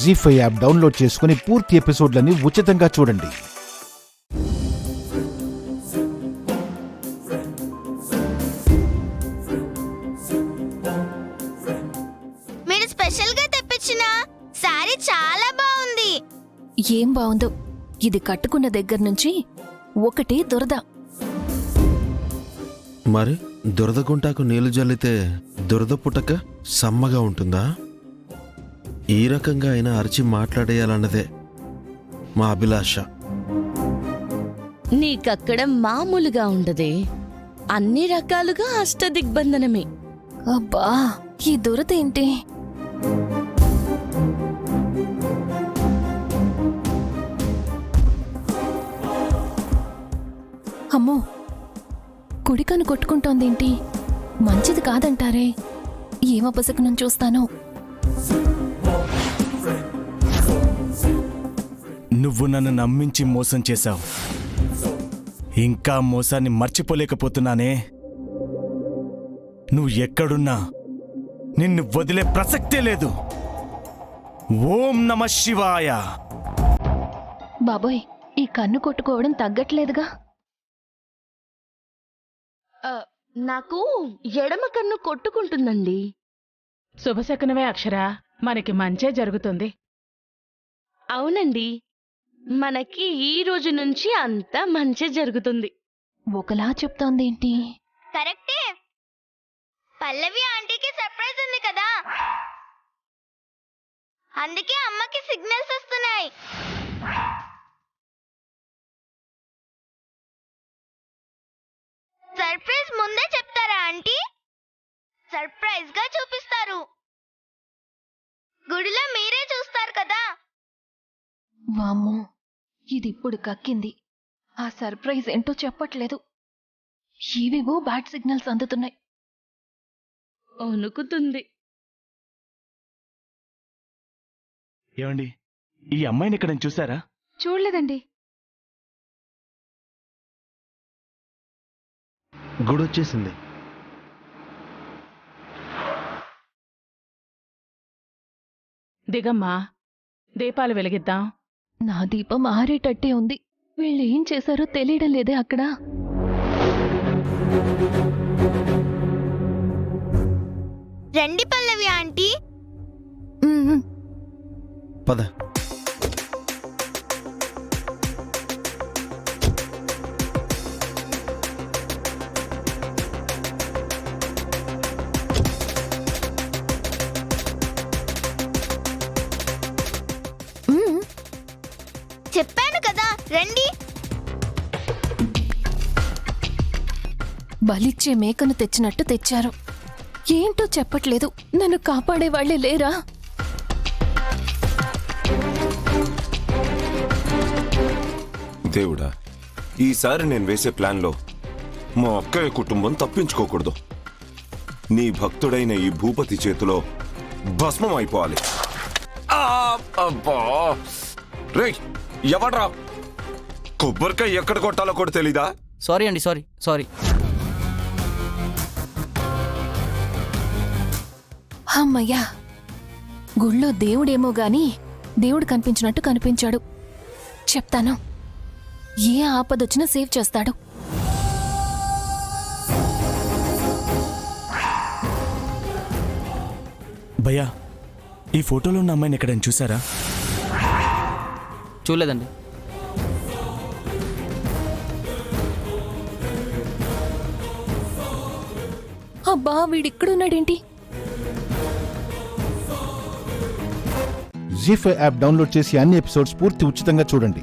జీ5 app download చేసుకుని పూర్తి ఎపిసోడ్లని ఉచితంగా చూడండి. మీరు స్పెషల్ గా తెప్పించిన సారీ చాలా బాగుంది. ఏం బావుందో, ఇది కట్టుకున్న దగ్గర నుంచి ఒకటే దురద. మరి దురద గుంటాకు నీళ్లు జల్లితే దురద పుట్టక సమ్మగా ఉంటుందా? ఈ రకంగా అయినా అరిచి మాట్లాడేయాలన్నదే మా అభిలాష. నీకక్కడ మామూలుగా ఉండదే, అన్ని రకాలుగా అష్టదిగ్బంధనమే. అబ్బా, ఈ దురద ఏంటి? అమ్మో, కుడికను కొట్టుకుంటోందేంటి? మంచిది కాదంటారే. ఏమపసకనం చూస్తాను. నువ్వు నన్ను నమ్మించి మోసం చేశావు. ఇంకా మోసాన్ని మర్చిపోలేకపోతున్నానే. నువ్వు ఎక్కడున్నా నిన్ను వదిలే ప్రసక్తే లేదు. ఓం నమః శివాయ. బాబోయ్, ఈ కన్ను కొట్టుకోవడం తగ్గట్లేదుగా. నాకు ఎడమ కన్ను కొట్టుకుంటుందండి. శుభశకునమే అక్షరా, మనకి మంచే జరుగుతుంది. అవునండి, మనకి ఈ రోజు నుంచి అంతా మంచే జరుగుతుంది. ఒకలా చెప్తోందేంటి? కరెక్టే. పల్లవి ఆంటీకి సర్ప్రైజ్ ఉంది కదా, అందుకే అమ్మకి సిగ్నల్స్ వస్తున్నాయి. సర్ప్రైజ్ ముందే చెప్తారా ఆంటీ? సర్ప్రైజ్ గా చూపిస్తారు. గుడిలో మీరే చూస్తారు కదా. వామ్మో, ఇది ఇప్పుడు కక్కింది. ఆ సర్ప్రైజ్ ఏంటో చెప్పట్లేదు. ఏవేవో బ్యాడ్ సిగ్నల్స్ అందుతున్నాయి. వణుకుతుంది. ఏమండి, ఈ అమ్మాయిని ఇక్కడ చూసారా? చూడలేదండి. గుడొచ్చేసింది. దిగమ్మా, దీపాలు వెలిగిద్దాం. నా దీపం ఆరేటట్టే ఉంది. వీళ్ళేం చేశారో తెలియడం లేదే అక్కడ. రండి పల్లవి ఆంటీ. ఉమ్, పద. ఉమ్. చెప్పాను కదా రండి. బలిచ్చే మేకను తెచ్చినట్టు తెచ్చారు. ఏంటో చెప్పట్లేదు. నన్ను కాపాడేవాళ్లే లేరా? దేవుడా, ఈసారి నేను వేసే ప్లాన్లో మా అక్కయ్య కుటుంబం తప్పించుకోకూడదు. నీ భక్తుడైన ఈ భూపతి చేతిలో భస్మం అయిపోవాలి. రేయ్, ఎవడ్రా? కొబ్బరికాయ ఎక్కడ కొట్టాలో కూడా తెలీదా? సారీ అండి, సారీ. అమ్మయ్యా, గుళ్ళో దేవుడేమో గాని దేవుడు కనిపించినట్టు కనిపించాడు. చెప్తాను, ఏ ఆపదొచ్చినా సేవ్ చేస్తాడు. భయ్యా, ఈ ఫోటోలో ఉన్న అమ్మాయిని ఎక్కడైనా చూసారా? చూడలేదండి. అబ్బా, వీడిక్కడున్నాడేంటి? జీ5 యాప్ డౌన్లోడ్ చేసి అన్ని ఎపిసోడ్స్ పూర్తి ఉచితంగా చూడండి.